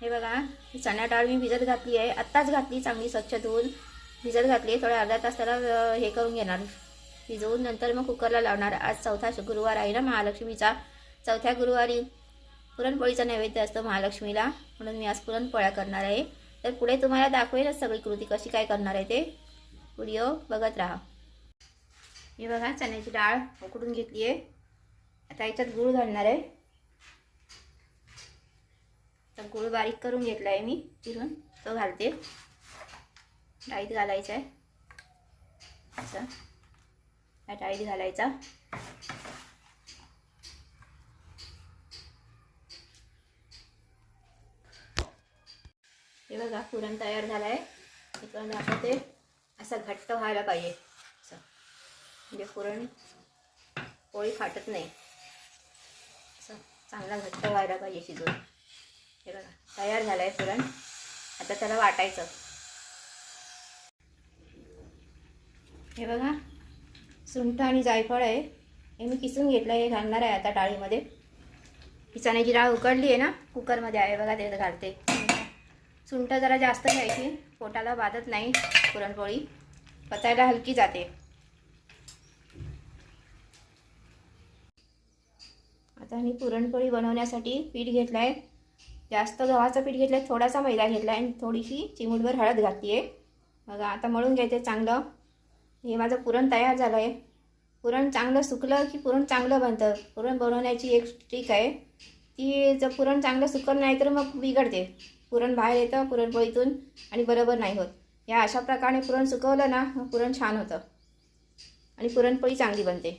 हे बघा, चणा डाळ मी भिजत घातली आहे. आत्ताच घातली, चांगली स्वच्छ धुवून भिजत घातली. थोडा अर्धा तास त्याला हे करून घेणार, भिजवून नंतर मग कुकरला लावणार. आज चौथा गुरुवार आहे ना महालक्ष्मीचा. चौथ्या गुरुवारी पुरणपोळीचा नैवेद्य असतो महालक्ष्मीला, म्हणून मी आज पुरणपोळ्या करणार आहे. तर पुढे तुम्हाला दाखवेलच सगळी कृती कशी काय करणार आहे ते. व्हिडिओ बघत राहा. हे बघा, चण्याची डाळ उकडून घेतली आहे. आता याच्यात गूळ घालणार आहे. तर गूळ बारीक करून घेतला आहे मी चिरून, तो घालते. डाळीत घालायचा आहे, असं या डाळीत घालायचा. हे बघा, पुरण तयार झालं आहे. इकडून आता ते असं घट्ट व्हायला पाहिजे, असं म्हणजे पुरण पोळी फाटत नाही. असं चांगला घट्ट व्हायला पाहिजे शिजून. हे बघा, तयार झालं आहे पुरण. आता त्याला वाटायचं. हे बघा, सुंठ आणि जायफळ आहे, हे मी किसून घेतलं. हे घालणार आहे आता डाळीमध्ये. ही चण्याची डाळ उकडली आहे ना, कुकरमध्ये आहे बघा, ते घालते. सुंठ जरा जास्त घ्यायची, पोटाला बाधत नाही पुरणपोळी, पचायला हलकी जाते. आता मी पुरणपोळी बनवण्यासाठी पीठ घेतलं आहे. जास्त गव्हाचं पीठ घेतलं आहे, थोडासा मैदा घेतला आहे आणि थोडीशी चिमूटभर हळद घातली आहे. बघा, आता मळून घ्यायचं चांगलं. हे माझं पुरण तयार झालं आहे. पुरण चांगलं सुकलं की पुरण चांगलं बनतं. पुरण बनवण्याची एक ट्रिक आहे ती, जर पुरण चांगलं सुकलं नाही तर मग बिघडते. पुरण बाहेर येतं पुरणपोळीतून आणि बरोबर नाही होत. या अशा प्रकारे पुरण सुकवलं ना, मग पुरण छान होतं आणि पुरणपोळी चांगली बनते.